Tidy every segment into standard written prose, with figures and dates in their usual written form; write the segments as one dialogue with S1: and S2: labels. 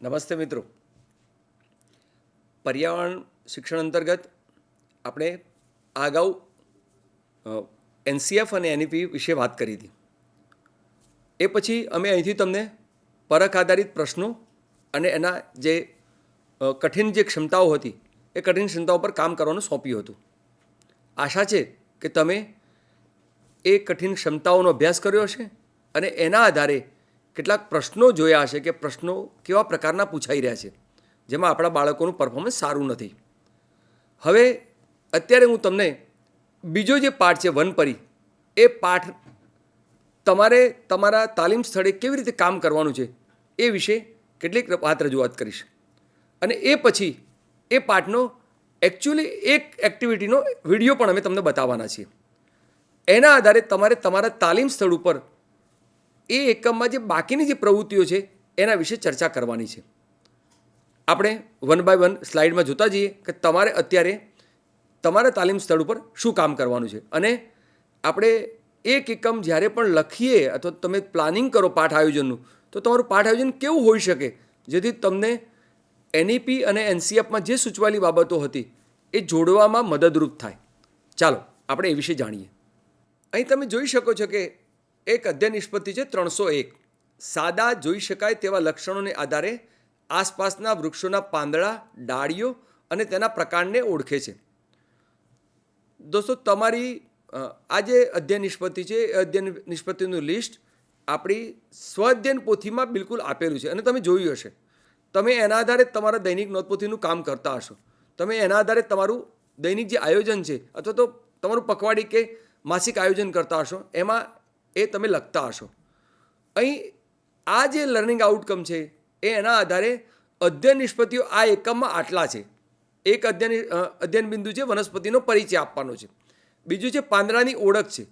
S1: નમસ્તે મિત્રો. પર્યાવરણ શિક્ષણ અંતર્ગત આપણે અગાઉ એનસીએફ અને એનઈપી વિશે વાત કરી હતી. એ પછી અમે અહીંથી તમને પરખ આધારિત પ્રશ્નો અને એના જે કઠિન જે ક્ષમતાઓ હતી એ કઠિન ક્ષમતાઓ પર કામ કરવાનું સોંપ્યું હતું. આશા છે કે તમે એ કઠિન ક્ષમતાઓનો અભ્યાસ કર્યો હશે અને એના આધારે કેટલાક પ્રશ્નો જોયા હશે કે પ્રશ્નો કેવા પ્રકારના પૂછાઈ રહ્યા છે, જેમાં આપણા બાળકોનું પરફોર્મન્સ સારું નથી. હવે અત્યારે હું તમને બીજો જે પાઠ છે વનપરી, એ પાઠ તમારે તમારા તાલીમ સ્થળે કેવી રીતે કામ કરવાનું છે એ વિશે કેટલીક વાત રજૂઆત કરીશ. અને એ પછી એ પાઠનો એકચ્યુઅલી એક એક્ટિવિટીનો વિડીયો પણ અમે તમને બતાવવાના છીએ. એના આધારે તમારે તમારા તાલીમ સ્થળ ઉપર એ એકમમાં જે બાકીની જે પ્રવૃત્તિઓ છે એના વિશે ચર્ચા કરવાની છે. આપણે વન બાય વન સ્લાઇડમાં જોતા જઈએ કે તમારે અત્યારે તમારા તાલીમ સ્થળ ઉપર શું કામ કરવાનું છે. અને આપણે એક એકમ જ્યારે પણ લખીએ અથવા તમે પ્લાનિંગ કરો પાઠ આયોજનનું, તો તમારું પાઠ આયોજન કેવું હોઈ શકે જેથી તમને એનઈપી અને એનસીએફમાં જે સૂચવાયેલી બાબતો હતી એ જોડવામાં મદદરૂપ થાય. ચાલો આપણે એ વિશે જાણીએ. અહીં તમે જોઈ શકો છો કે એક અધ્યયન નિષ્પત્તિ છે 301. સાદા જોઈ શકાય તેવા લક્ષણોને આધારે આસપાસના વૃક્ષોના પાંદડા, ડાળીઓ અને તેના પ્રકારને ઓળખે છે. દોસ્તો, તમારી આ જે અધ્યયન નિષ્પત્તિ છે એ અધ્યયન નિષ્પત્તિનું લિસ્ટ આપણી સ્વઅધ્યયન પોથીમાં બિલકુલ આપેલું છે અને તમે જોયું હશે. તમે એના આધારે તમારા દૈનિક નોંધપોથીનું કામ કરતા હશો. તમે એના આધારે તમારું દૈનિક જે આયોજન છે અથવા તો તમારું પખવાડી કે માસિક આયોજન કરતા હશો, એમાં એ તમે લખતા હશો. અહીં આ જે લર્નિંગ આઉટકમ છે એ એના આધારે અધ્યયન નિષ્પત્તિઓ આ એકમમાં આટલા છે. એક અધ્યયન બિંદુ છે વનસ્પતિનો પરિચય આપવાનો છે. બીજું છે પાંદડાની ઓળખ છે.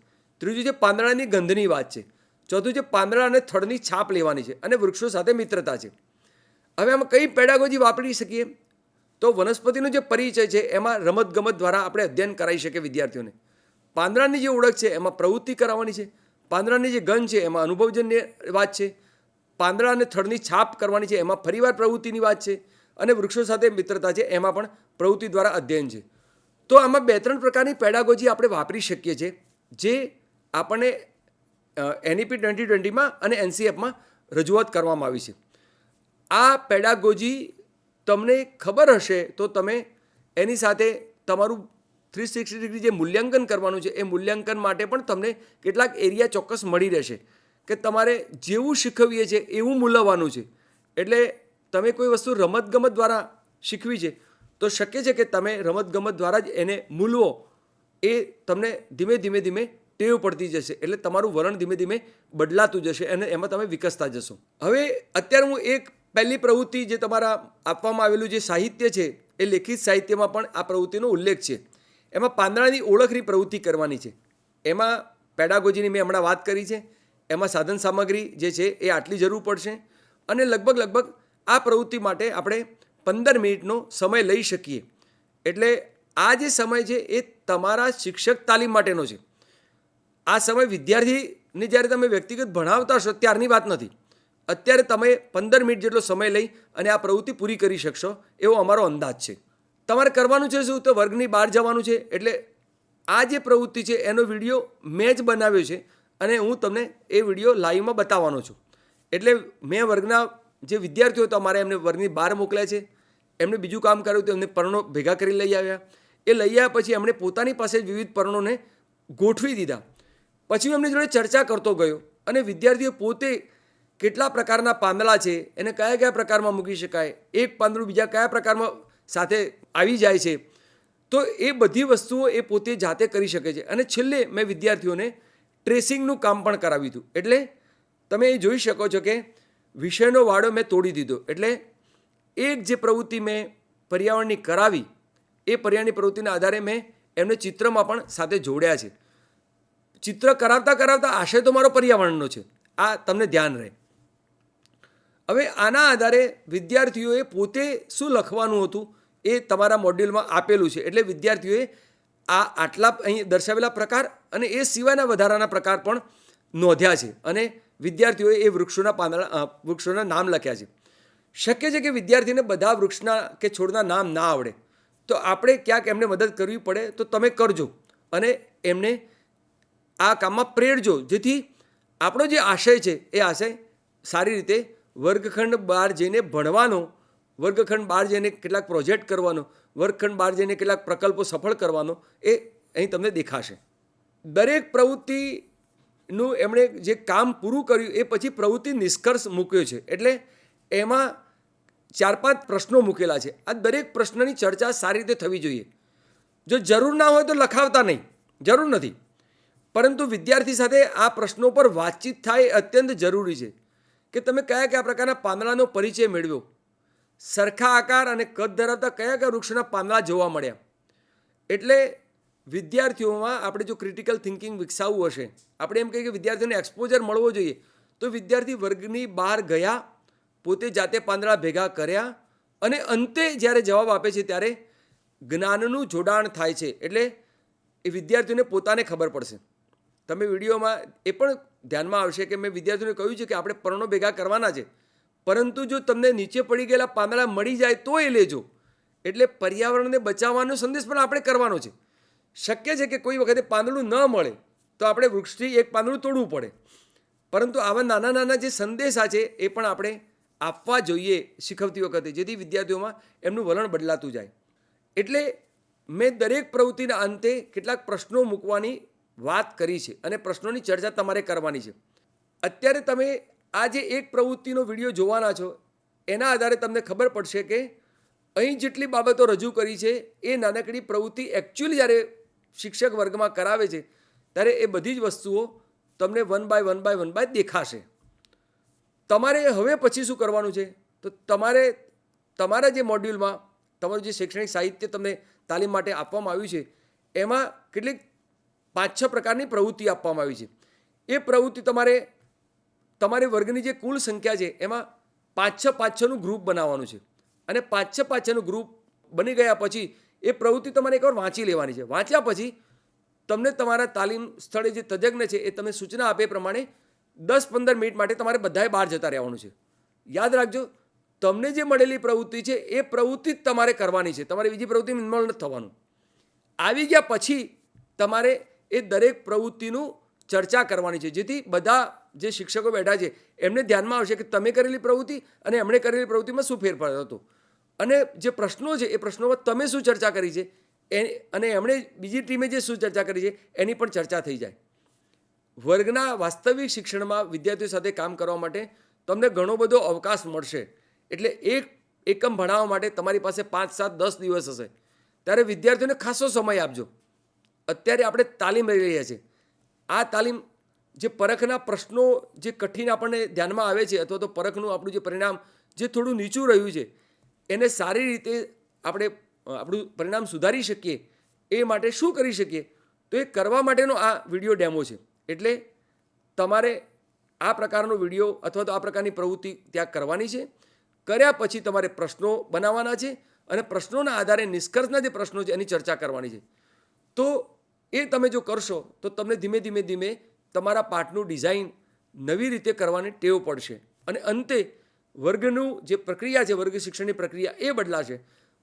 S1: ત્રીજું છે પાંદડાની ગંધની વાત છે. ચોથું છે પાંદડા અને થડની છાપ લેવાની છે અને વૃક્ષો સાથે મિત્રતા છે. હવે આમાં કઈ પેડાગોજી વાપરી શકીએ? તો વનસ્પતિનો જે પરિચય છે એમાં રમતગમત દ્વારા આપણે અધ્યયન કરાવી શકીએ વિદ્યાર્થીઓને. પાંદડાની જે ઓળખ છે એમાં પ્રવૃત્તિ કરાવવાની છે. પાંદડાની જે ગંધ છે એમાં અનુભવજન્ય વાત છે. પાંદડા અને થડની છાપ કરવાની છે, એમાં ફરીવાર પ્રવૃત્તિની વાત છે. અને વૃક્ષો સાથે મિત્રતા છે, એમાં પણ પ્રવૃત્તિ દ્વારા અધ્યયન છે. તો આમાં 2-3 પ્રકારની પેડાગોજી આપણે વાપરી શકીએ છીએ, જે આપણને એનઈપી 2020માં અને એનસીએફમાં રજૂઆત કરવામાં આવી છે. આ પેડાગોજી તમને ખબર હશે તો તમે એની સાથે તમારું 360 ડિગ્રી જે મૂલ્યાંકન કરવાનું છે એ મૂલ્યાંકન માટે પણ તમને કેટલાક એરિયા ચોક્કસ મળી રહેશે કે તમારે જેવું શીખવીએ છીએ એવું મૂલવવાનું છે. એટલે તમે કોઈ વસ્તુ રમતગમત દ્વારા શીખવી છે તો શક્ય છે કે તમે રમતગમત દ્વારા જ એને મૂલવો, એ તમને ધીમે ધીમે ટેવ પડતી જશે. એટલે તમારું વલણ ધીમે ધીમે બદલાતું જશે અને એમાં તમે વિકસતા જશો. હવે અત્યારે હું એક પહેલી પ્રવૃત્તિ જે તમારા આપવામાં આવેલું જે સાહિત્ય છે એ લેખિત સાહિત્યમાં પણ આ પ્રવૃત્તિનો ઉલ્લેખ છે. એમાં પાંદડાની ઓળખની પ્રવૃત્તિ કરવાની છે. એમાં પેડાગોજીની મેં હમણાં વાત કરી છે. એમાં સાધન સામગ્રી જે છે એ આટલી જરૂર પડશે અને લગભગ આ પ્રવૃત્તિ માટે આપણે 15 મિનિટનો સમય લઈ શકીએ. એટલે આ જે સમય છે એ તમારા શિક્ષક તાલીમ માટેનો છે. આ સમય વિદ્યાર્થીને જ્યારે તમે વ્યક્તિગત ભણાવતા હશો ત્યારની વાત નથી. અત્યારે તમે 15 મિનિટ જેટલો સમય લઈ અને આ પ્રવૃત્તિ પૂરી કરી શકશો એવો અમારો અંદાજ છે. તમારે કરવાનું છે શું? તો વર્ગની બહાર જવાનું છે. એટલે આ જે પ્રવૃત્તિ છે એનો વિડીયો મેં જ બનાવ્યો છે અને હું તમને એ વિડીયો લાઈવમાં બતાવવાનો છું. એટલે મેં વર્ગના જે વિદ્યાર્થીઓ હતા મારે એમને વર્ગની બહાર મોકલ્યા છે. એમને બીજું કામ કર્યું હતું, એમને પરણો ભેગા કરી લઈ આવ્યા. એ લઈ આવ્યા પછી એમણે પોતાની પાસે વિવિધ પરણોને ગોઠવી દીધા. પછી હું એમની જોડે ચર્ચા કરતો ગયો અને વિદ્યાર્થીઓ પોતે કેટલા પ્રકારના પાંદડા છે, એને કયા કયા પ્રકારમાં મૂકી શકાય, એક પાંદડું બીજા કયા પ્રકારમાં સાથે આવી જાય છે, તો એ બધી વસ્તુઓ એ પોતે જાતે કરી શકે છે. અને છેલ્લે મેં વિદ્યાર્થીઓને ટ્રેસિંગનું કામ પણ કરાવ્યું હતું. એટલે તમે એ જોઈ શકો છો કે વિષયનો વાડો મેં તોડી દીધો. એટલે એક જે પ્રવૃત્તિ મેં પર્યાવરણની કરાવી એ પર્યાવરણની પ્રવૃત્તિના આધારે મેં એમને ચિત્રમાં પણ સાથે જોડ્યા છે. ચિત્ર કરાવતા આશય તો મારો પર્યાવરણનો છે, આ તમને ધ્યાન રહે. હવે આના આધારે વિદ્યાર્થીઓએ પોતે શું લખવાનું હતું એ તમારા મોડ્યુલમાં આપેલું છે. એટલે વિદ્યાર્થીઓએ આટલા અહીં દર્શાવેલા પ્રકાર અને એ સિવાયના વધારાના પ્રકાર પણ નોંધ્યા છે અને વિદ્યાર્થીઓએ એ વૃક્ષોના નામ લખ્યા છે. શક્ય છે કે વિદ્યાર્થીને બધા વૃક્ષના કે છોડના નામ ના આવડે, તો આપણે ક્યાંક એમને મદદ કરવી પડે તો તમે કરજો અને એમને આ કામમાં પ્રેરજો, જેથી આપણો જે આશય છે એ આશય સારી રીતે વર્ગખંડ બહાર જઈને ભણવાનો, વર્ગખંડ બહાર જઈને કેટલાક પ્રોજેક્ટ કરવાનો, વર્ગખંડ બહાર જઈને કેટલાક પ્રકલ્પો સફળ કરવાનો એ અહીં તમને દેખાશે. દરેક પ્રવૃત્તિનું એમણે જે કામ પૂરું કર્યું એ પછી પ્રવૃત્તિ નિષ્કર્ષ મૂક્યો છે, એટલે એમાં 4-5 પ્રશ્નો મૂકેલા છે. આ દરેક પ્રશ્નની ચર્ચા સારી રીતે થવી જોઈએ. જો જરૂર ના હોય તો લખાવતા નહીં, જરૂર નથી, પરંતુ વિદ્યાર્થી સાથે આ પ્રશ્નો પર વાતચીત થાય એ અત્યંત જરૂરી છે કે તમે કયા કયા પ્રકારના પાંદડાનો પરિચય મેળવ્યો, સરખા આકાર અને કદ ધરાવતા કયા કયા વૃક્ષના પાંદડા જોવા મળ્યા. એટલે વિદ્યાર્થીઓમાં આપણે જો ક્રિટિકલ થિંકિંગ વિકસાવવું હશે, આપણે એમ કહીએ કે વિદ્યાર્થીઓને એક્સપોઝર મળવો જોઈએ, તો વિદ્યાર્થી વર્ગની બહાર ગયા, પોતે જાતે પાંદડા ભેગા કર્યા અને અંતે જ્યારે જવાબ આપે છે ત્યારે જ્ઞાનનું જોડાણ થાય છે. એટલે એ વિદ્યાર્થીઓને પોતાને ખબર પડશે. તમે વિડીયોમાં એ પણ ધ્યાનમાં આવશે કે મેં વિદ્યાર્થીઓને કહ્યું છે કે આપણે પર્ણો ભેગા કરવાના છે, પરંતુ જો તમને નીચે પડી ગયેલા પાંદડા મળી જાય તો એ લેજો. એટલે પર્યાવરણને બચાવવાનો સંદેશ પણ આપણે કરવાનો છે. શક્ય છે કે કોઈ વખતે પાંદડું ન મળે તો આપણે વૃક્ષથી એક પાંદડું તોડવું પડે, પરંતુ આવા નાના નાના જે સંદેશા છે એ પણ આપણે આપવા જોઈએ શીખવતી વખતે, જેથી વિદ્યાર્થીઓમાં એમનું વલણ બદલાતું જાય. એટલે મેં દરેક પ્રવૃત્તિના અંતે કેટલાક પ્રશ્નો મૂકવાની વાત કરી છે અને પ્રશ્નોની ચર્ચા તમારે કરવાની છે. અત્યારે તમે આ જે એક પ્રવૃત્તિનો વિડીયો જોવાના છો એના આધારે તમને ખબર પડશે કે અહીં જેટલી બાબતો રજૂ કરી છે એ નાનકડી પ્રવૃત્તિ એકચ્યુઅલી જ્યારે શિક્ષક વર્ગમાં કરાવે છે ત્યારે એ બધી જ વસ્તુઓ તમને વન બાય દેખાશે. તમારે હવે પછી શું કરવાનું છે, તો તમારે તમારા જે મોડ્યુલમાં તમારું જે શૈક્ષણિક સાહિત્ય તમને તાલીમ માટે આપવામાં આવ્યું છે એમાં કેટલીક 5-6 પ્રકારની પ્રવૃત્તિ આપવામાં આવી છે. એ પ્રવૃત્તિ તમારે વર્ગની જે કુલ સંખ્યા છે એમાં 5-6નું ગ્રુપ બનાવવાનું છે અને 5-6નું ગ્રુપ બની ગયા પછી એ પ્રવૃત્તિ તમારે એકવાર વાંચી લેવાની છે. વાંચ્યા પછી તમને તમારા તાલીમ સ્થળે જે તજજ્ઞ છે એ તમને સૂચના આપે એ પ્રમાણે 10-15 મિનિટ માટે તમારે બધાએ બહાર જતા રહેવાનું છે. યાદ રાખજો, તમને જે મળેલી પ્રવૃત્તિ છે એ પ્રવૃત્તિ જ તમારે કરવાની છે, તમારે બીજી પ્રવૃત્તિમાં ઇન્વોલ્વ નથી થવાનું. આવી ગયા પછી તમારે એ દરેક પ્રવૃત્તિનું ચર્ચા કરવાની છે, જેથી બધા જે શિક્ષકો બેઠા છે એમને ધ્યાનમાં આવશે કે તમે કરેલી પ્રવૃત્તિ અને એમણે કરેલી પ્રવૃત્તિમાં શું ફેરફાર હતો, અને જે પ્રશ્નો છે એ પ્રશ્નોમાં તમે શું ચર્ચા કરી છે અને એમણે બીજી ટીમે જે શું ચર્ચા કરી છે એની પણ ચર્ચા થઈ જાય. વર્ગના વાસ્તવિક શિક્ષણમાં વિદ્યાર્થીઓ સાથે કામ કરવા માટે તમને ઘણો બધો અવકાશ મળશે. એટલે એક એકમ ભણાવવા માટે તમારી પાસે 5, 7, 10 દિવસ હશે, ત્યારે વિદ્યાર્થીઓને ખાસો સમય આપજો. અત્યારે આપણે તાલીમ લઈ રહ્યા છીએ. આ તાલીમ જે પરખના પ્રશ્નો જે કઠિન આપણને ધ્યાનમાં આવે છે અથવા તો પરખનું આપણું જે પરિણામ જે થોડું નીચું રહ્યું છે એને સારી રીતે આપણે આપણું પરિણામ સુધારી શકીએ એ માટે શું કરી શકીએ, તો એ કરવા માટેનો આ વિડીયો ડેમો છે. એટલે તમારે આ પ્રકારનો વિડીયો અથવા તો આ પ્રકારની પ્રવૃત્તિ ત્યાં કરવાની છે. કર્યા પછી તમારે પ્રશ્નો બનાવવાના છે અને પ્રશ્નોના આધારે નિષ્કર્ષના જે પ્રશ્નો છે એની ચર્ચા કરવાની છે. તો એ તમે જો કરશો તો તમને ધીમે ધીમે તમારા પાઠનું ડિઝાઇન નવી રીતે કરવાની ટેવ પડશે અને અંતે વર્ગનું જે પ્રક્રિયા છે, વર્ગ શિક્ષણની પ્રક્રિયા એ બદલાશે.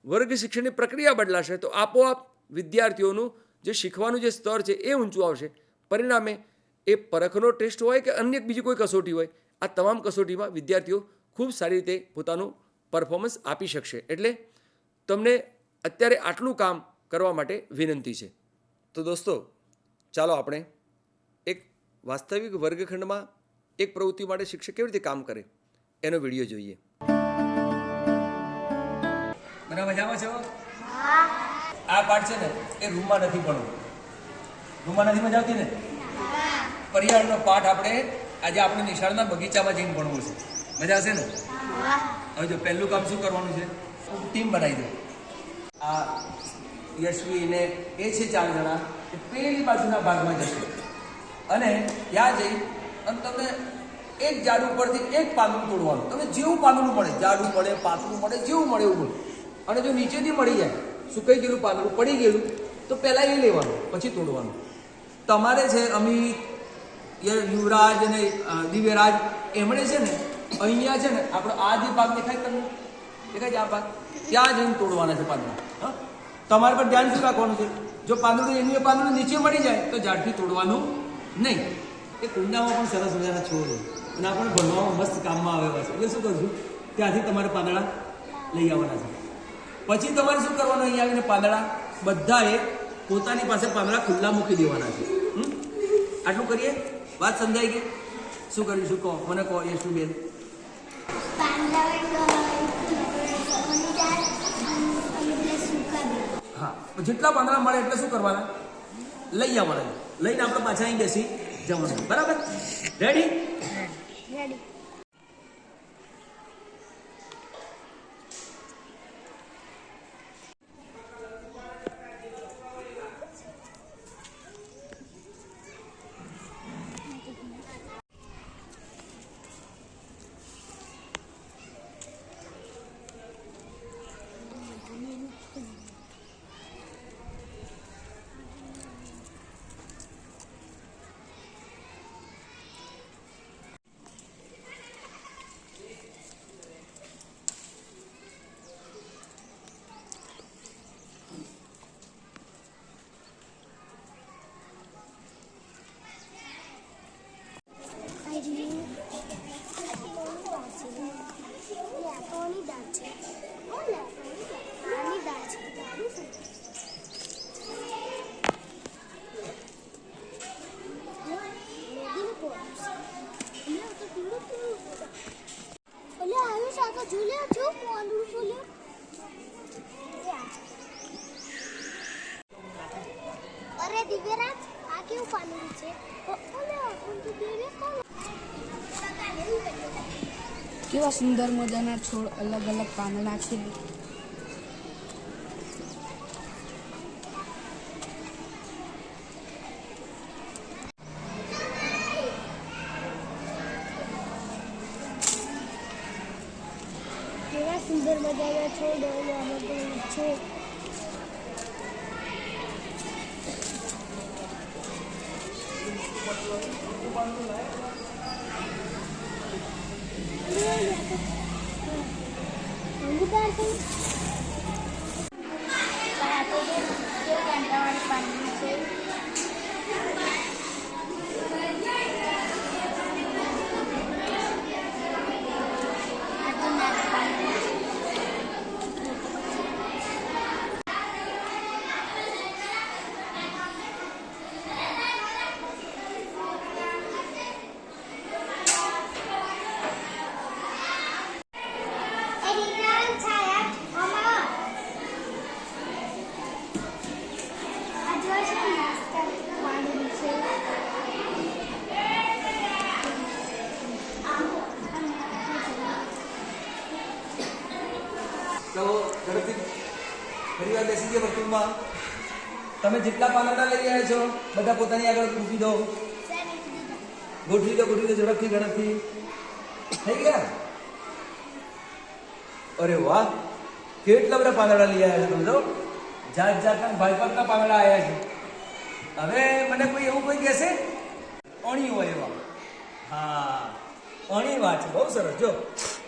S1: વર્ગ શિક્ષણની પ્રક્રિયા બદલાશે તો આપોઆપ વિદ્યાર્થીઓનું જે શીખવાનું જે સ્તર છે એ ઊંચું આવશે. પરિણામે એ પરખનો ટેસ્ટ હોય કે અન્ય બીજી કોઈ કસોટી હોય, આ તમામ કસોટીમાં વિદ્યાર્થીઓ ખૂબ સારી રીતે પોતાનું પરફોર્મન્સ આપી શકશે. એટલે તમને અત્યારે આટલું કામ કરવા માટે વિનંતી છે. તો દોસ્તો, ચાલો આપણે એક વાસ્તવિક વર્ગખંડમાં એક પ્રવૃત્તિ માટે શિક્ષક કેવી રીતે કામ કરે એનો વિડીયો જોઈએ. બધા મજામાં છો? આ પાઠ છે ને એ રૂમમાં નથી ભણવું. રૂમમાં નથી મજા આવતી ને? પર્યાવરણનો પાઠ આપણે આજે આપણે નિશાળના બગીચામાં જઈને ભણવું છે. મજા આવશે ને? હવે જો પહેલું કામ શું કરવાનું છે, ટીમ બનાવી દો. આ યશવી ને એ છે 4 જણા એ પેલી બાજુના ભાગમાં જશે અને ત્યાં જઈ અને તમે એક ઝાડ ઉપરથી એક પાંદડું તોડવાનું. તમે જેવું પાંદડું મળે, ઝાડું મળે, પાતળું મળે, જેવું મળે એવું મળે. અને જો નીચેથી મળી જાય, સુકાઈ ગયેલું પાંદડું પડી ગયેલું, તો પહેલાં એ લેવાનું, પછી તોડવાનું. તમારે છે અમિત, યુવરાજ અને દિવ્યરાજ એમણે છે ને અહીંયા છે ને આપણો આ જે ભાગ દેખાય તમને, દેખાય છે આ ભાગ, ત્યાં જઈને તોડવાના છે પાંદડા. હા, તમારે પર ધ્યાન શું રાખવાનું છે? જો પાંદડું એનું એ પાંદડું નીચે મળી જાય તો ઝાડથી તોડવાનું નહીં. એ કુંડામાં પણ સરસ મજાના છોડ અને આપણે ભણવામાં મસ્ત કામમાં આવેલા છે. એટલે શું કરશું, ત્યાંથી તમારે પાંદડા લઈ આવવાના છે. પછી તમારે શું કરવાનું, અહીંયા આવીને પાંદડા બધાએ પોતાની પાસે પાંદડા ખુલ્લા મૂકી દેવાના છે. આટલું કરીએ, વાત સમજાઈ ગઈ? શું કરીશું કહો, મને કહો યશુબેન. હા, જેટલા પાંદડા મળે એટલે શું કરવાના, લઈ આવવાના. લઈને આપણે પાછા અહીં બેસી જવાનું. બરાબર? રેડી?
S2: રેડી. અરે દિવ્યરાજ, આ કેવું પાણી છે?
S3: કેવા સુંદર મજાના છોડ, અલગ અલગ પાંદડા છે.
S2: કેવા સુંદર મજાના છોડ છે.
S1: તો ઝડપથી ફરી વાર બેસી ગયા વર્તુળમાં. તમે જેટલા પાંદડા લઈ આવ્યા છો બધા પોતાની આગળ મૂકી દો. ગોઠવી દો ઝડપથી ઝડપથી. થઈ ગયા? અરે વાહ, કેટલા બધા પાંદડા લઈ આવ્યા છો તમે તો. જાત જાતના ભાઈપતના પાંદડા આવ્યા છે. હવે મને કોઈ એવું કોઈ કહેશે અણી હોય એવા. હા, અણી વાત છે, બહુ સરસ. જો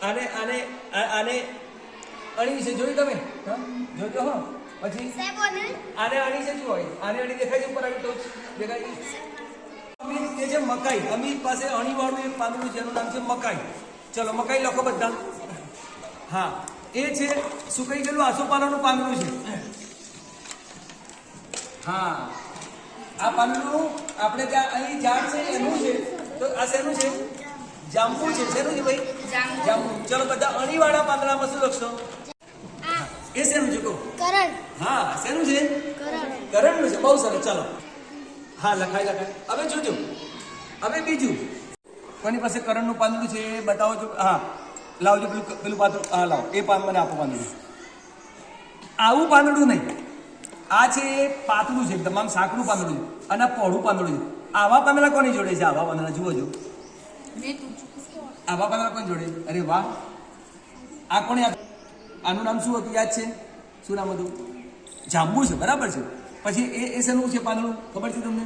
S1: આને આને આને અણી છે, જોયું તમે? હા, જોજો. હા, પછી આને અણી છે, શું હોય? આને અણી દેખાય છે ઉપર આવી ટોચ દેખાય? અમિત કે છે મકાઈ. અમિત પાસે અણી વાળું એક પાંદડું છે, એનું નામ છે મકાઈ. ચલો મકાઈ લખો બધા. હા, એ છે સુકાઈ ગયેલું આસોપાલવનું પાંદડું છે. હા, આ પાંદડું આપણે ત્યાં અહીં ઝાડ છે એનું છે. તો આ શેનું છે? જાંબુ છે. શેનું છે ભાઈ? જાંબુ. ચલો બધા અણીવાળા પાંદડામાં શું લખશો? એ શેનું છે કહો?
S2: કરણ.
S1: હા, શેનું છે?
S2: કરણ.
S1: કરણનું છે. બહુ સરસ. ચાલો, હા, લખાય. હવે જોજો, હવે બીજું કોની પાસે કરણનું પાંદડું છે એ બતાવો છો. હા, લાવજો પેલું પાંદડું. હા, લાવો એ મને આપો પાંદડું. આવું પાંદડું નહીં, આ છે પાતળું છે એકદમ, આમ સાંકડું પાંદડું છે અને આ પહોળું પાંદડું છે. આવા પાંદડા કોની જોડે છે? આવા પાંદડા જુઓ જો. આવા પાંદડા કોની જોડે? અરે વાહ, આ કોને? આનું નામ શું હતું? યાદ છે? શું નામ હતું? જાંબુ છે. બરાબર છે. પછી એ શેનું છે પાંદડું? ખબર છે તમને?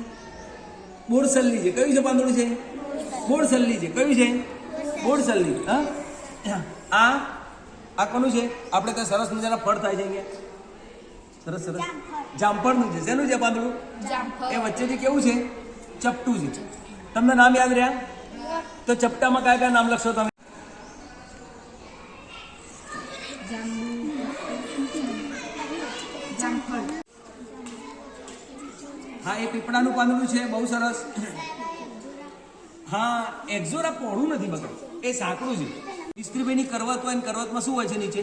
S1: બોરસલ્લી છે. કયું છે પાંદડું છે? બોરસલ્લી છે. કયું છે? બોરસલની. હા આ કોનું છે? આપણે ત્યાં સરસ મજાના ફળ થાય છે અહીંયા, સરસ સરસ જામફળનું છે. શેનું છે પાંદડું?
S3: જામફળ.
S1: એ વચ્ચેથી કેવું છે? ચપટું છે. તમને નામ યાદ રહ્યા? તો ચપટામાં કયા કયા નામ લખશો તમે?
S3: જામફળ.
S1: હા એ પીપળાનું પાંદડું છે, બહુ સરસ. હા એક્ઝોરા પહોળું નથી બગડ, એ સાંકડું છે. ઇસ્ત્રીભાઈની કરવત હોય ને કરવતમાં શું હોય છે નીચે?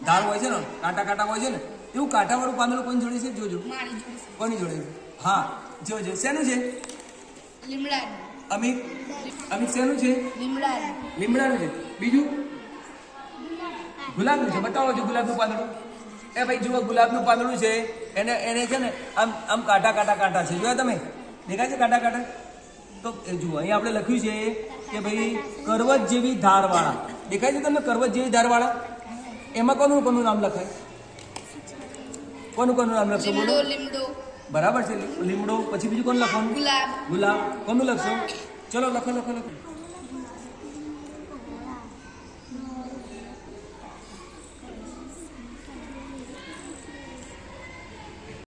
S1: ધાર હોય છે ને, કાંટા કાંટા હોય છે ને, એવું કાંટાવાળું પાંદડું કોની જોડે છે? જોજો
S3: મારી જોડે છે.
S1: કોની જોડે છે? હા જોજો. શેનું છે?
S3: લીમડાનું.
S1: અમિત અમિત શેનું છે?
S3: લીમડાનું.
S1: લીમડાનું છે. બીજું ગુલાબનું છે. બતાવો છો ગુલાબનું પાંદડું. એ ભાઈ જુઓ ગુલાબનું પાંદડું છે, એને એને છે ને આમ આમ કાંટા કાંટા કાંટા છે. જોયા તમે? દેખાય છે કાંટા કાંટા? તો એ જુઓ અહીંયા આપણે લખ્યું છે કે ભાઈ કરવત જેવી ધારવાળા. દેખાય છે તમને કરવત જેવી ધારવાળા? એમાં કોનું કોનું નામ લખાય? કોનું કોનું નામ લખશો? બોલો.
S3: લીમડો.
S1: બરાબર છે. લીમડો. પછી બીજું કોનું લખવાનું?
S3: ગુલાબ.
S1: ગુલાબ. કોનું લખશો? ચલો લખો લખો લખો.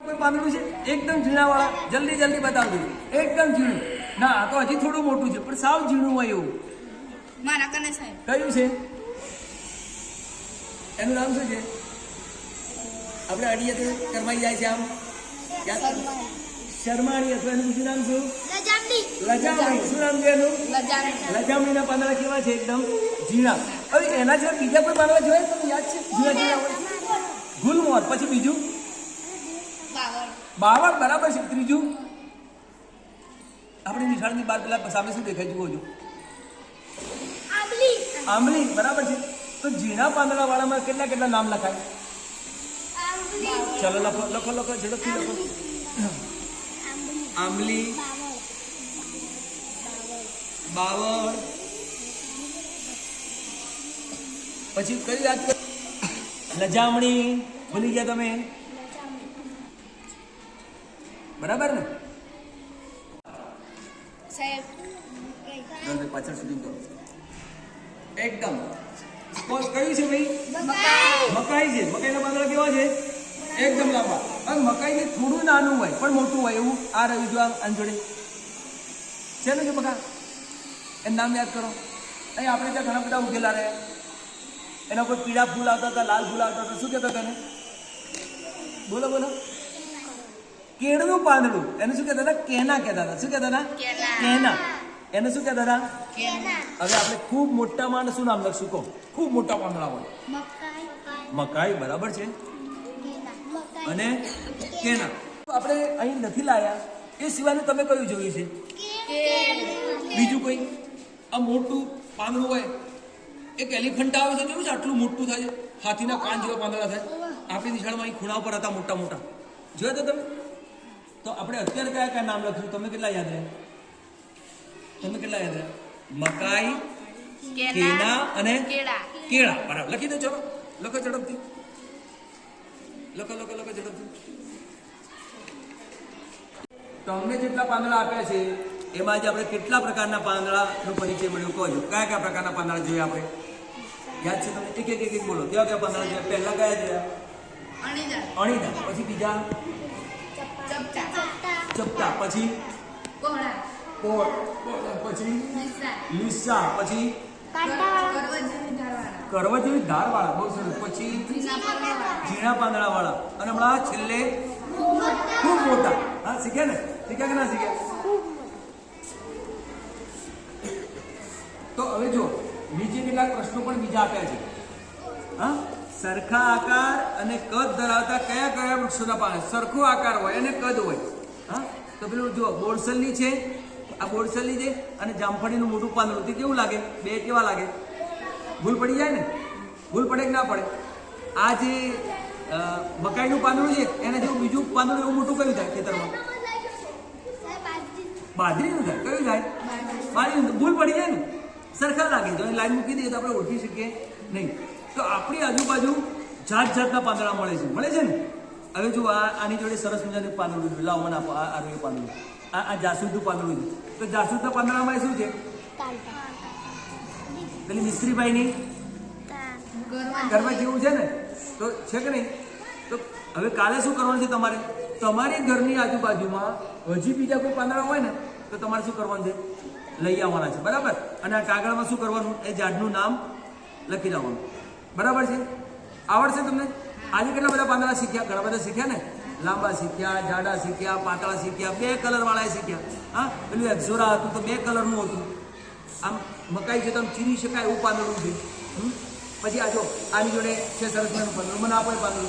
S1: કોઈ પાંદડું છે એકદમ ઝીણા વાળા? જલ્દી જલ્દી બતાવજો. એકદમ ઝીણું. ના આ તો હજી થોડું મોટું છે પણ સાવ ઝીણું હોય એવું.
S3: મારા કને સાહેબ.
S1: કયું છે? એનું નામ શું છે? આપણે અડીએ તો કરમાઈ જાય છે આમ. શર્માણી. અથવા એનું બીજું નામ શું? લજામણી. શું નામ છે એનું? લજામણીના પાંદડા કેવા છે? એકદમ ઝીણા. હવે એના જેવા બીજા કોઈ પાંદડા જોયા તમને યાદ છે? ઝીણા ઝીણા હોય. ગુલમોહર. પછી બીજું બાવળ. બરાબર છે. ત્રીજું આપણી નિશાળની બાર પેલા સામે શું દેખાય? જુઓ છો આંબલી. બરાબર છે. તો ઝીણા પાંદડા વાળામાં કેટલા કેટલા નામ લખાય? ચલો લખો લખો લખો ઝડપથી લખો. આંબલી, બાવળ, પછી કઈ યાદ કરો? લજામણી. ભૂલી ગયા તમે? બરાબર ને?
S3: સાહેબ.
S1: પાછળ સુધી કરો એકદમ. કયું છે ભાઈ? મકાઈ છે. મકાઈના પાંદડા કેવા છે? એકદમ લાંબા. અને મકાઈથી થોડું નાનું હોય પણ મોટું હોય એવું આ રહ્યું. જો આમ જોડે શેનું છે બકા? એનું નામ યાદ કરો. અહીં આપણે ત્યાં ઘણા બધા ઉગેલા રહ્યા. એના કોઈ પીળા ફૂલ આવતા હતા, લાલ ફૂલ આવતા હતા. શું કહેતા હતા એને? બોલો બોલો. કેળનું પાંદડું. એને શું કહેતા હતા? કેના કહેતા હતા. શું કહેતા હતા? કેના. એને શું કહેતા હતા? હવે આપણે ખૂબ મોટા માં શું નામ લખશું? કહો. ખૂબ મોટા પાંદડા હોય. મકાઈ. બરાબર છે. અને કેના. આપણે અહીં નથી લાયા એ સિવાયનું તમે કયું જોયું છે? બીજું કોઈ આ મોટું પાંદડું હોય? એક એલિફન્ટ આવે છે, જોયું છે? આટલું મોટું થાય છે, હાથીના કાન જેવા પાંદડા થાય. આપણી નિશાળમાં અહીં ખૂણા ઉપર હતા મોટા મોટા. જોયા તો તમે? તો આપણે અત્યારે કયા કયા નામ લખ્યું? તમે કેટલા યાદ રહ્યા? તમે કેટલા યાદ રહ્યા? મકાઈ, કેના અને કેળા. બરાબર. લખી દો. ચલો લખો ઝડપથી. લખો લખો લખો ઝડપથી. તમને જેટલા પાંદડા આપ્યા છે એમાં જે આપણે કેટલા પ્રકારના પાંદડાનો પરિચય મળ્યો કહો છો. કયા કયા પ્રકારના પાંદડા જોયા આપણે? યાદ છે તમને? એક એક એક એક બોલો. કેવા કયા પાંદડા જોયા? પહેલા કયા જોયા? અણીદાર. પછી બીજા ચપટા. પછી કોળ. પછી લીસા. પછી કરવત જેવી ધાર વાળા. બહુ સરસ. પછી ઝીણા પાંદડા વાળા. અને હમણાં છેલ્લે ખૂબ મોટા. હા શીખ્યા ને? શીખ્યા કે ના શીખ્યા? તો હવે જો નીચે કેટલાક પ્રશ્નો પણ બીજા આપ્યા છે. હા, સરખા આકાર અને કદ ધરાવતા કયા કયા વૃક્ષોના પાન? સરખો આકાર હોય અને કદ હોય. હા, તો પેલું જો બોરસલની છે, આ બોરસલની છે, અને જામફળીનું મોટું પાંદડું. તે કેવું લાગે? બે કેવા લાગે? ભૂલ પડી જાય ને? ભૂલ પડે કે ના પડે? આ જે મકાઈનું પાંદડું છે એના જેવું બીજું પાંદડું એવું મોટું કયું થાય ખેતરમાં? બાજરીનું થાય. કયું થાય? બાજરીનું. ભૂલ પડી જાય ને? સરખા લાગે. જો લાઈન મૂકી દઈએ તો આપણે ઓળખી શકીએ નહીં. તો આપણી આજુબાજુ જાત જાતના પાંદડા મળે છે ને? હવે જો આની જોડે સરસ મજાનું પાંદડું લાવો મને આપો. આ રહ્યું પાંદડું. આ જાસૂદનું પાંદડું છે. તો જાસૂદના પાંદડામાં શું છે? પેલી મિસ્ત્રીબાઈની કરવા જેવું છે ને, તો છે કે નહીં? તો હવે કાલે શું કરવાનું છે તમારે? તમારી ઘરની આજુબાજુમાં હજી બીજા કોઈ પાંદડા હોય ને તો તમારે શું કરવાનું છે? લઈ આવવાના છે, બરાબર? અને આ કાગળમાં શું કરવાનું? એ ઝાડનું નામ લખી દેવાનું, બરાબર છે? આવડશે તમને? આજે કેટલા બધા પાંદડા શીખ્યા? ઘણા બધા શીખ્યા ને? લાંબા શીખ્યા, જાડા શીખ્યા, પાતળા શીખ્યા, 2 કલરવાળા શીખ્યા. હા, પેલું એક્ઝોરા હતું તો 2 કલરનું હતું. આમ મકાઈ છે તો આમ ચીરી શકાય એવું પાંદડું છે. પછી આ જો આની જોડે છે સરસ મજાનું પાંદડું, મને આપો એ પાંદડું.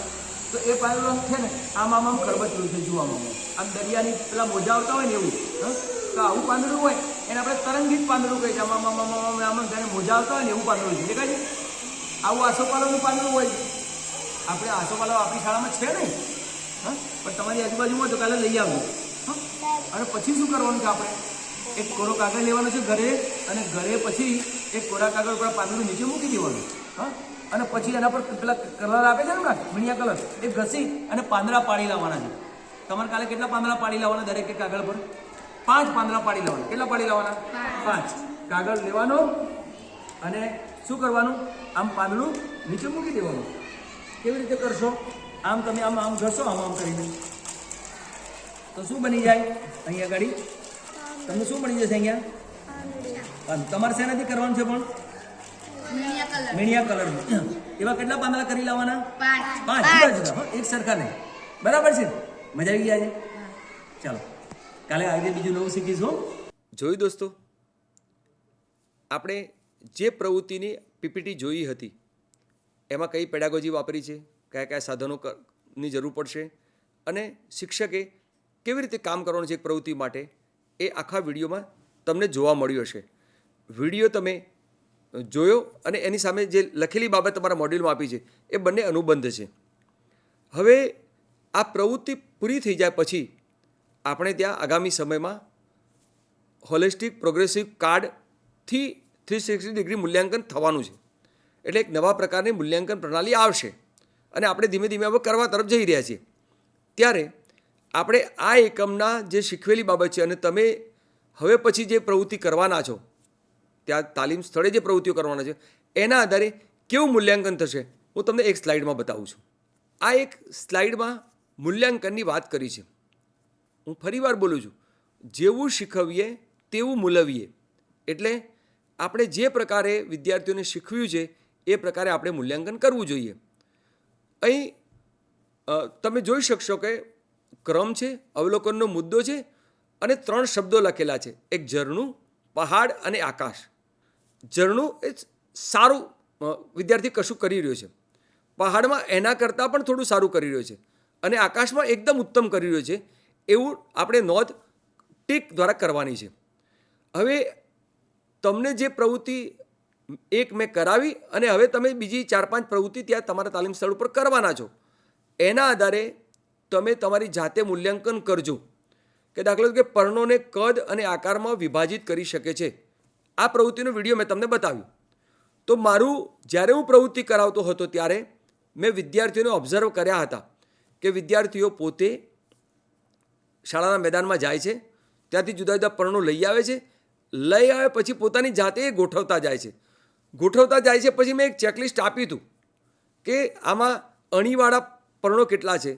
S1: તો એ પાંદડું આમ છે ને આમ આમ આમ ખરબચડું છે જોવામાં, આમ દરિયાની પેલા મોજા આવતા હોય ને એવું. તો આવું પાંદડું હોય એને આપણે તરંગીત પાંદડું કહીએ છીએ. આમ આમ આમ આમ આમ જ્યારે મોજા આવતા હોય ને એવું પાંદડું છે, દેખાય છે? આવું આસોપાલવનું પાંદડું હોય છે. આપણે આસોપાલવ આપણી શાળામાં છે નહીં, હા, પણ તમારી આજુબાજુમાં તો કાલે લઈ આવજો. હા, અને પછી શું કરવાનું છે? આપણે એક કોરો કાગળ લેવાનો છે ઘરે, અને ઘરે પછી એક કોરા કાગળ પર પાંદડું નીચે મૂકી દેવાનું. હા, અને પછી એના પર પેલા કલર આપે છે ને મીણિયા કલર, એ ઘસી અને પાંદડા પાડી લાવવાના છે. તમારે કાલે કેટલા પાંદડા પાડી લાવવાના? દરેક એક કાગળ પર 5 પાંદડા પાડી લાવવાના. કેટલા પાડી લાવવાના? 5 કાગળ લેવાનો અને શું કરવાનું? આમ પાંદડું નીચે મૂકી દેવાનું. કેવી રીતે કરશો? આમ તમે આમ આમ ઘસો, આમ આમ કરીને તો શું બની જાય? અહીંયા આગળ તમને શું બની જશે? અહીંયા તમારે શેનાથી કરવાનું છે? પણ મીણિયા કલરનું. એવા કેટલા પાંદડા કરી લાવવાના? 5 જુદા જુદા, એક સરખા નહીં, બરાબર છે? મજા આવી ગયા છે? ચાલો કાલે આજે બીજું નવું શીખીશું. જોયું દોસ્તો, આપણે જે પ્રવૃત્તિની પીપીટી જોઈ હતી એમાં કઈ પેડાગોજી વાપરી છે, કયા કયા સાધનોની જરૂર પડશે, અને શિક્ષકે કેવી રીતે કામ કરવાનું છે એક પ્રવૃત્તિ માટે, એ આખા વિડીયોમાં તમને જોવા મળ્યું હશે. વિડીયો તમે જોયો અને એની સામે જે લખેલી બાબત તમારા મોડ્યુલમાં આપી છે એ બંને અનુબંધ છે. હવે આ પ્રવૃત્તિ પૂરી થઈ જાય પછી આપણે ત્યાં આગામી સમયમાં હોલિસ્ટિક પ્રોગ્રેસિવ કાર્ડથી 360 ડિગ્રી મૂલ્યાંકન થવાનું છે. એટલે એક નવા પ્રકારની મૂલ્યાંકન પ્રણાલી આવશે અને આપણે ધીમે ધીમે હવે કરવા તરફ જઈ રહ્યા છીએ. ત્યારે આપણે આ એકમના જે શીખવેલી બાબત છે અને તમે હવે પછી જે પ્રવૃત્તિ કરવાના છો, ત્યાં તાલીમ સ્થળે જે પ્રવૃત્તિઓ કરવાના છે એના આધારે કેવું મૂલ્યાંકન થશે હું તમને એક સ્લાઇડમાં બતાવું છું. આ એક સ્લાઇડમાં મૂલ્યાંકનની વાત કરી છે. હું ફરીવાર બોલું છું, જેવું શીખવીએ તેવું મૂલવીએ. એટલે આપણે જે પ્રકારે વિદ્યાર્થીઓને શીખવ્યું છે એ પ્રકારે આપણે મૂલ્યાંકન કરવું જોઈએ. અહીં તમે જોઈ શકશો કે ક્રમ છે, અવલોકનનો મુદ્દો છે અને 3 શબ્દો લખેલા છે. એક ઝરણું, પહાડ અને આકાશ. ઝરણું એ સારું વિદ્યાર્થી કશું કરી રહ્યો છે, પહાડમાં એના કરતાં પણ થોડું સારું કરી રહ્યો છે અને આકાશમાં એકદમ ઉત્તમ કરી રહ્યો છે. એવું આપણે નોંધ ટીક દ્વારા કરવાની છે. હવે તમને જે પ્રવૃત્તિ એક મેં કરાવી અને હવે તમે બીજી 4-5 પ્રવૃત્તિ ત્યાં તમારા તાલીમ સ્થળ ઉપર કરવાના છો. એના આધારે તમે તમારી જાતે મૂલ્યાંકન કરજો કે દાખલા તરીકે પર્ણોને કદ અને આકારમાં વિભાજિત કરી શકે છે. આ પ્રવૃત્તિનો વિડીયો મેં તમને બતાવ્યું. તો મારું જ્યારે હું પ્રવૃત્તિ કરાવતો હતો ત્યારે મેં વિદ્યાર્થીઓને ઓબ્ઝર્વ કર્યા હતા કે વિદ્યાર્થીઓ પોતે શાળાના મેદાનમાં જાય છે, ત્યાંથી જુદા જુદા પર્ણો લઈ આવે છે, લઈ આવે પછી પોતાની જાતે ગોઠવતા જાય છે. ગોઠવતા જાય છે પછી મેં એક ચેકલિસ્ટ આપ્યું હતું કે આમાં અણીવાળા પર્ણો કેટલા છે,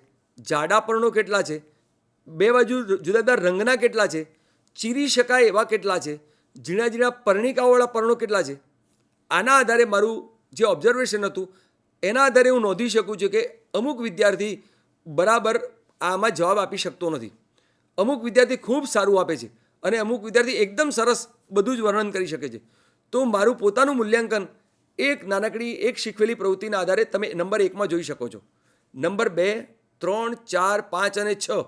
S1: જાડા પર્ણો કેટલા છે, 2 બાજુ જુદા જુદા રંગના કેટલા છે, ચીરી શકાય એવા કેટલા છે, ઝીણા ઝીણા પર્ણિકાઓવાળા પર્ણો કેટલા છે. આના આધારે મારું જે ઓબ્ઝર્વેશન હતું એના આધારે હું નોંધી શકું છું કે અમુક વિદ્યાર્થી બરાબર આમાં જવાબ આપી શકતો નથી, અમુક વિદ્યાર્થી ખૂબ સારું આપે છે અને અમુક વિદ્યાર્થી એકદમ સરસ બધું જ વર્ણન કરી શકે છે. તો મારું પોતાનું મૂલ્યાંકન એક નાનકડી એક શીખવેલી પ્રવૃત્તિના આધારે તમે નંબર 1માં જોઈ શકો છો. નંબર 2, 3, 4, 5 અને 6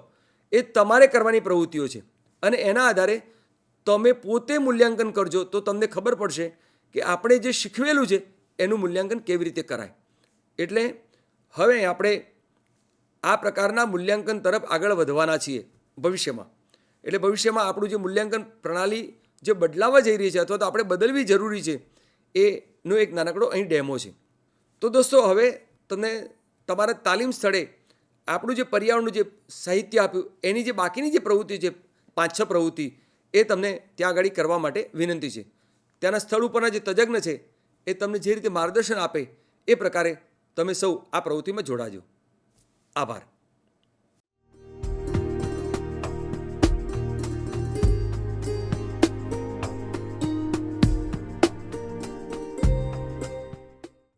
S1: એ તમારે કરવાની પ્રવૃત્તિઓ છે અને એના આધારે તમે પોતે મૂલ્યાંકન કરજો તો તમને ખબર પડશે કે આપણે જે શીખવેલું છે એનું મૂલ્યાંકન કેવી રીતે કરાય. એટલે હવે આપણે આ પ્રકારના મૂલ્યાંકન તરફ આગળ વધવાના છીએ ભવિષ્યમાં. એટલે ભવિષ્યમાં આપણું જે મૂલ્યાંકન પ્રણાલી જે બદલાવા જઈ રહી છે અથવા તો આપણે બદલવી જરૂરી છે એનો એક નાનકડો અહીં ડેમો છે. તો દોસ્તો હવે તમને તમારા તાલીમ સ્થળે આપણું જે પર્યાવરણનું જે સાહિત્ય આપ્યું એની જે બાકીની જે પ્રવૃત્તિ છે 5-6 પ્રવૃત્તિ એ તમને ત્યાં આગળ કરવા માટે વિનંતી છે. ત્યાંના સ્થળ ઉપરના જે તજજ્ઞ છે એ તમને જે રીતે માર્ગદર્શન આપે એ પ્રકારે તમે સૌ આ પ્રવૃત્તિમાં જોડાજો. આભાર.